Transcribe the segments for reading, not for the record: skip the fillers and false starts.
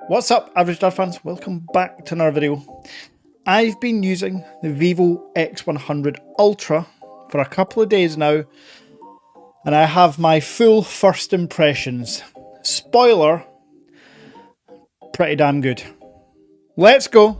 What's up, Average Dad fans? Welcome back to another video. I've been using the Vivo X100 Ultra for a couple of days now, and I have my full first impressions. Spoiler, pretty damn good. Let's go!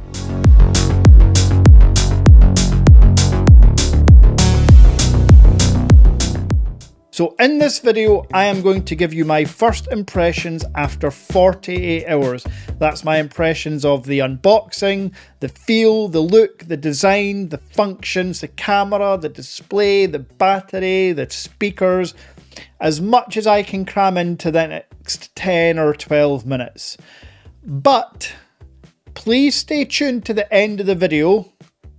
So in this video, I am going to give you my first impressions after 48 hours. That's my impressions of the unboxing, the feel, the look, the design, the functions, the camera, the display, the battery, the speakers, as much as I can cram into the next 10 or 12 minutes. But please stay tuned to the end of the video,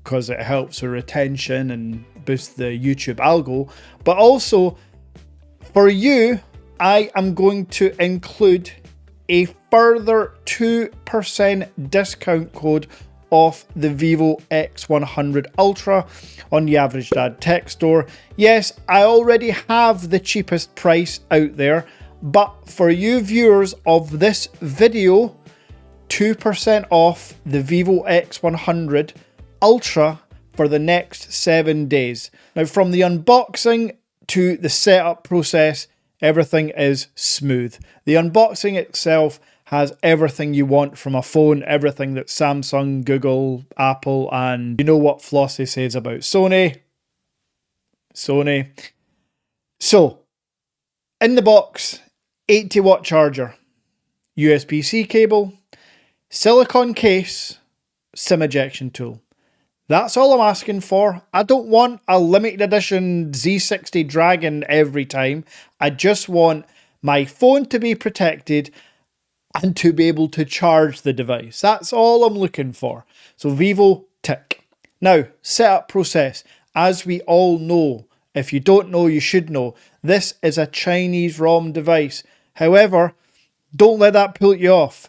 because it helps with retention and boosts the YouTube algo, but also for you, I am going to include a further 2% discount code off the Vivo X100 Ultra on the Average Dad Tech Store. Yes, I already have the cheapest price out there, but for you viewers of this video, 2% off the Vivo X100 Ultra for the next 7 days. Now, from the unboxing to the setup process, everything is smooth. The unboxing itself has everything you want from a phone, everything that Samsung, Google, Apple, and you know what Flossie says about Sony. So, in the box, 80-watt charger, USB-C cable, silicone case, SIM ejection tool. That's all I'm asking for. I don't want a limited edition Z60 Dragon every time. I just want my phone to be protected and to be able to charge the device. That's all I'm looking for. So Vivo, tick. Now, setup process. As we all know, if you don't know, you should know, this is a Chinese ROM device. However, don't let that pull you off.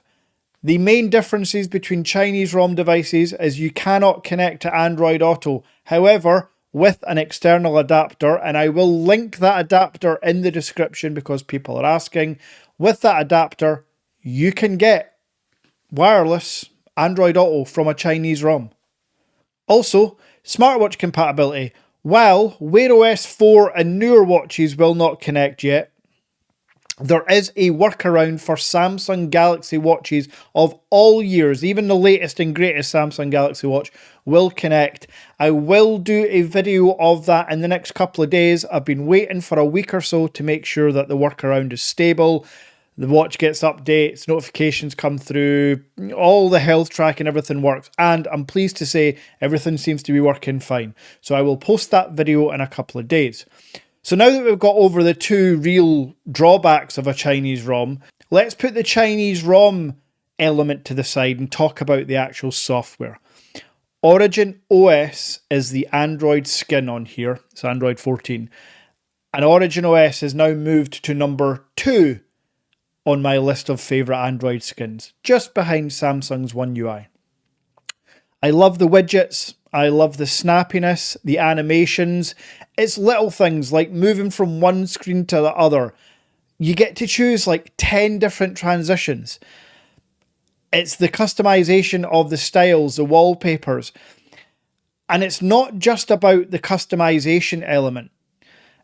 The main differences between Chinese ROM devices is you cannot connect to Android Auto. However, with an external adapter, and I will link that adapter in the description because people are asking, with that adapter, you can get wireless Android Auto from a Chinese ROM. Also, smartwatch compatibility. While Wear OS 4 and newer watches will not connect yet, there is a workaround for Samsung Galaxy watches of all years. Even the latest and greatest Samsung Galaxy watch will connect. I will do a video of that in the next couple of days. I've been waiting for a week or so to make sure that the workaround is stable. The watch gets updates, notifications come through, all the health tracking, everything works. And I'm pleased to say everything seems to be working fine. So I will post that video in a couple of days. So now that we've got over the two real drawbacks of a Chinese ROM, let's put the Chinese ROM element to the side and talk about the actual software. Origin OS is the Android skin on here. It's Android 14. And Origin OS has now moved to number 2 on my list of favourite Android skins, just behind Samsung's One UI. I love the widgets. I love the snappiness, the animations. It's little things like moving from one screen to the other. You get to choose like 10 different transitions. It's the customization of the styles, the wallpapers. And it's not just about the customization element.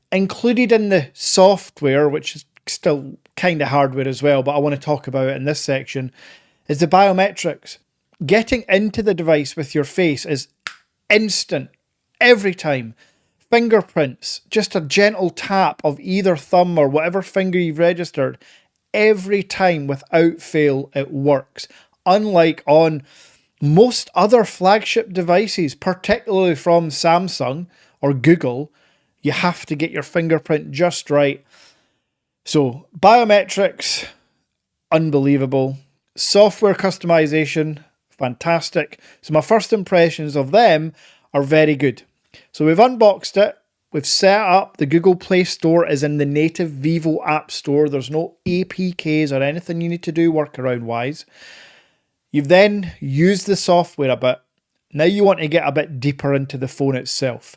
Included in the software, which is still kind of hardware as well, but I want to talk about it in this section, is the biometrics. Getting into the device with your face is instant every time. Fingerprints, just a gentle tap of either thumb or whatever finger you've registered, every time without fail it works. Unlike on most other flagship devices, particularly from Samsung or Google, you have to get your fingerprint just right. So biometrics, unbelievable. Software customization, fantastic. So my first impressions of them are very good. So we've unboxed it. We've set up. The Google Play Store is in the native Vivo App Store. There's no APKs or anything you need to do workaround wise. You've then used the software a bit. Now you want to get a bit deeper into the phone itself.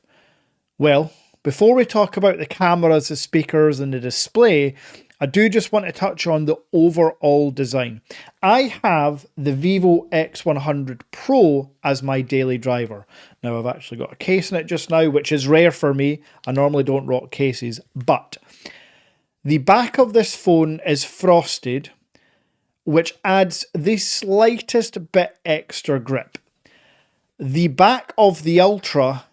Well, before we talk about the cameras, the speakers and the display, I do just want to touch on the overall design. I have the Vivo X100 Pro as my daily driver. Now I've actually got a case in it just now, which is rare for me. I normally don't rock cases, but the back of this phone is frosted, which adds the slightest bit extra grip. The back of the Ultra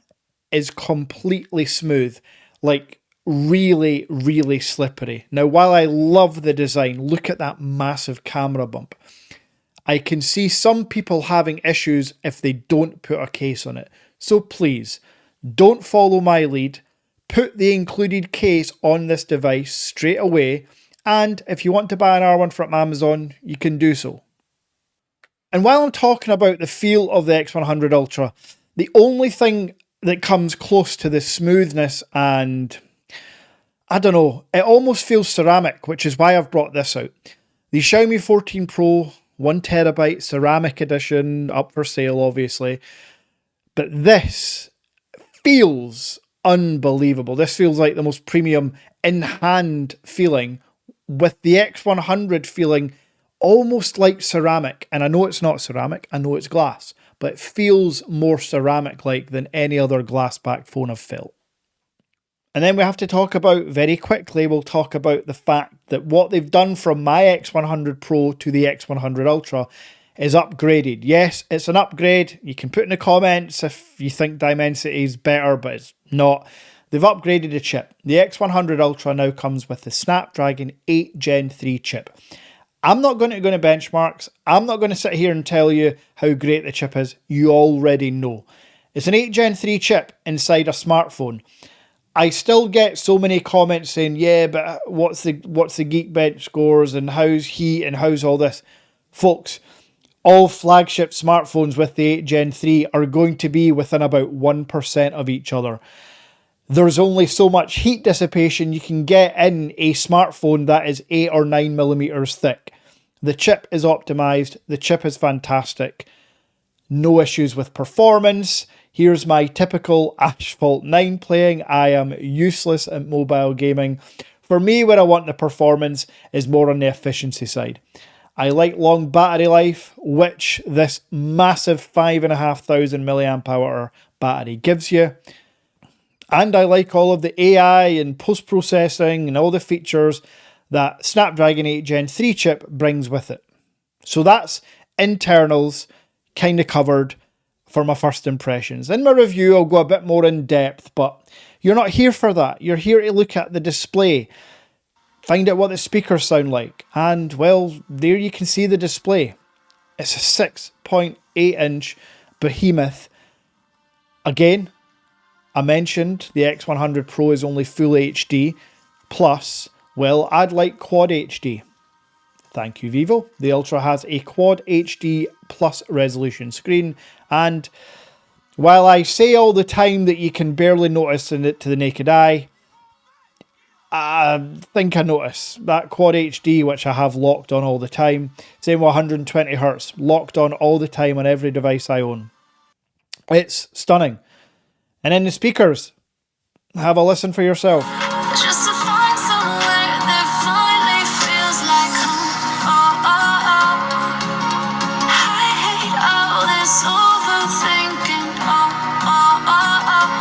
is completely smooth, like really, really slippery. Now, while I love the design, look at that massive camera bump. I can see some people having issues if they don't put a case on it. So please, don't follow my lead. Put the included case on this device straight away. And if you want to buy an R1 from Amazon, you can do so. And while I'm talking about the feel of the X100 Ultra, the only thing that comes close to the smoothness and, I don't know, it almost feels ceramic, which is why I've brought this out. The Xiaomi 14 Pro 1TB ceramic edition, up for sale obviously, but this feels unbelievable. This feels like the most premium in-hand feeling, with the X100 feeling almost like ceramic. And I know it's not ceramic, I know it's glass, but it feels more ceramic-like than any other glass-backed phone I've felt. And then we have to talk about, very quickly, we'll talk about the fact that what they've done from my X100 Pro to the X100 Ultra is upgraded. Yes, it's an upgrade. You can put in the comments if you think Dimensity is better, but it's not. They've upgraded the chip. The X100 Ultra now comes with the Snapdragon 8 Gen 3 chip. I'm not going to go into benchmarks. I'm not going to sit here and tell you how great the chip is. You already know. It's an 8 Gen 3 chip inside a smartphone. I still get so many comments saying, yeah, but what's the Geekbench scores and how's heat and how's all this? Folks, all flagship smartphones with the 8 Gen 3 are going to be within about 1% of each other. There's only so much heat dissipation you can get in a smartphone that is 8 or 9 millimeters thick. The chip is optimized. The chip is fantastic. No issues with performance. Here's my typical Asphalt 9 playing. I am useless at mobile gaming. For me, where I want the performance is more on the efficiency side. I like long battery life, which this massive 5,500 milliamp hour battery gives you. And I like all of the AI and post-processing and all the features that Snapdragon 8 Gen 3 chip brings with it. So that's internals kind of covered for my first impressions. In my review, I'll go a bit more in depth, but you're not here for that. You're here to look at the display, find out what the speakers sound like, and well, there you can see the display. It's a 6.8 inch behemoth. Again, I mentioned the X100 Pro is only Full HD, plus, well, I'd like Quad HD. Thank you, Vivo. The Ultra has a Quad HD plus resolution screen, and while I say all the time that you can barely notice it to the naked eye, I think I notice that Quad HD, which I have locked on all the time. Same with 120Hz, locked on all the time on every device I own. It's stunning. And then the speakers, have a listen for yourself. Just to find somewhere that finally feels like home. Oh, oh, oh. I hate all this overthinking. Oh, oh, oh, oh.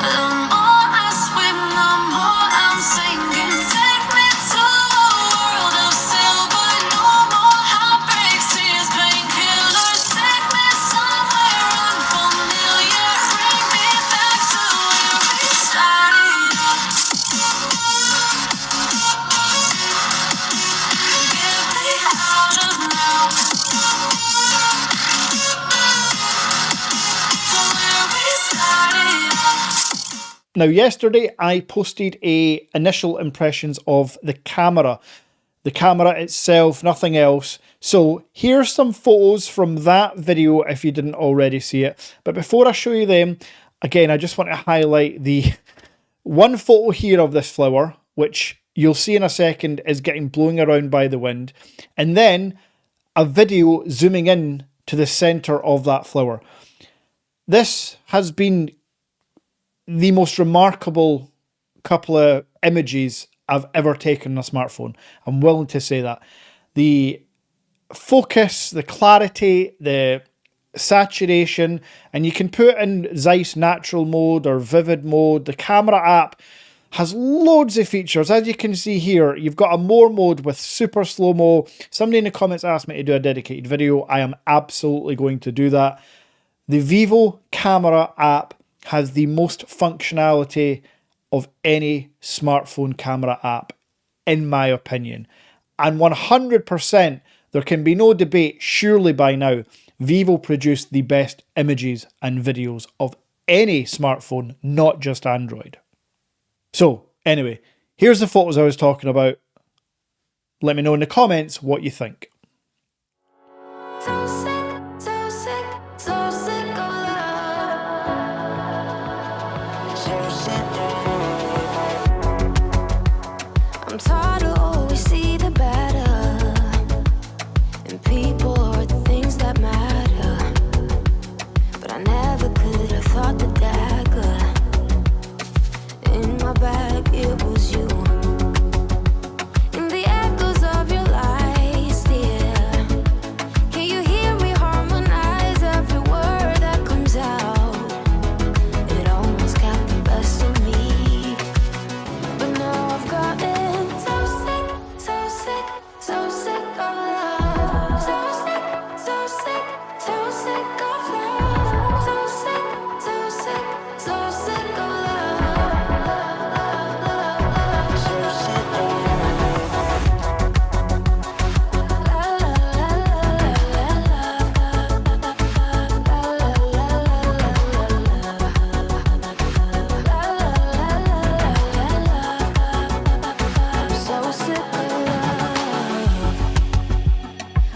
The more I swim, the more I'm sinking. Take me to a world of silver. No more heartbreaks, tears, painkillers. Take me somewhere unfamiliar. Bring me back to where we started up. Get me out of now. To where we started up. Now, yesterday I posted initial impressions of the camera itself, nothing else. So here's some photos from that video if you didn't already see it. But before I show you them, again, I just want to highlight the one photo here of this flower, which you'll see in a second is getting blown around by the wind, and then a video zooming in to the center of that flower. This has been the most remarkable couple of images I've ever taken in a smartphone. I'm willing to say that. The focus, the clarity, the saturation, and you can put in Zeiss natural mode or vivid mode. The camera app has loads of features. As you can see here, you've got a more mode with super slow-mo. Somebody in the comments asked me to do a dedicated video. I am absolutely going to do that. The Vivo camera app has the most functionality of any smartphone camera app, in my opinion. And 100%, there can be no debate, surely by now, Vivo produced the best images and videos of any smartphone, not just Android. So, anyway, here's the photos I was talking about. Let me know in the comments what you think. So sick, so sick, so sick of love. So sick of I'm tired of always see the better in people or the things that matter. But I never could have thought the dagger in my bag, it was you. In the echoes of your lies, dear. Can you hear me harmonize every word that comes out? It almost got the best of me. But now I've gotten so sick, so sick, so sick of love. So sick, so sick, so sick of love. So sick, so sick, so sick of love. So sick of love.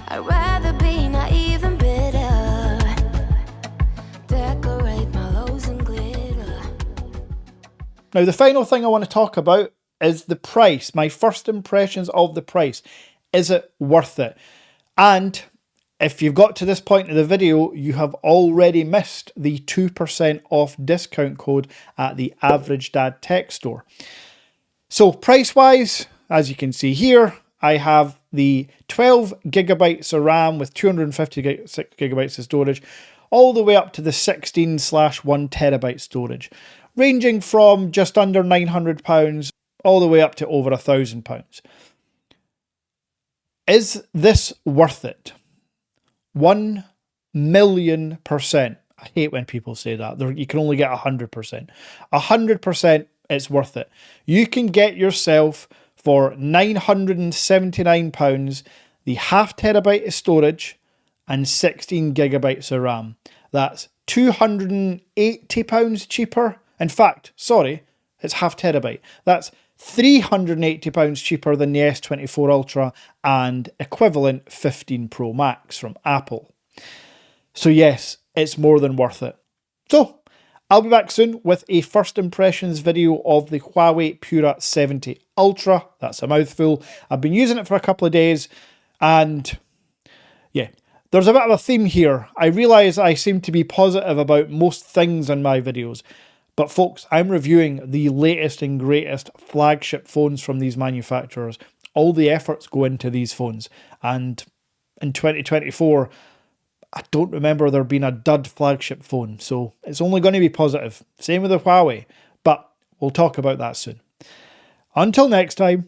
I'd rather be naive and bitter. Decorate my lows in glitter. Now, the final thing I want to talk about is the price. My first impressions of the price. Is it worth it? And if you've got to this point of the video, you have already missed the 2% off discount code at the Average Dad Tech Store. So price-wise, as you can see here, I have the 12 gigabytes of RAM with 256 gigabytes of storage, all the way up to the 16/1 terabyte storage, ranging from just under £900 all the way up to over £1,000. Is this worth it? 1,000,000%. I hate when people say that. You can only get 100%. 100% it's worth it. You can get yourself for £979 the half terabyte of storage and 16 gigabytes of RAM. That's £280 cheaper. In fact, sorry, it's half terabyte. That's £380 cheaper than the S24 Ultra and equivalent 15 Pro Max from Apple. So yes, it's more than worth it. So, I'll be back soon with a first impressions video of the Huawei Pura 70 Ultra. That's a mouthful. I've been using it for a couple of days and yeah, there's a bit of a theme here. I realise I seem to be positive about most things in my videos. But folks, I'm reviewing the latest and greatest flagship phones from these manufacturers. All the efforts go into these phones. And in 2024, I don't remember there being a dud flagship phone. So it's only going to be positive. Same with the Huawei. But we'll talk about that soon. Until next time,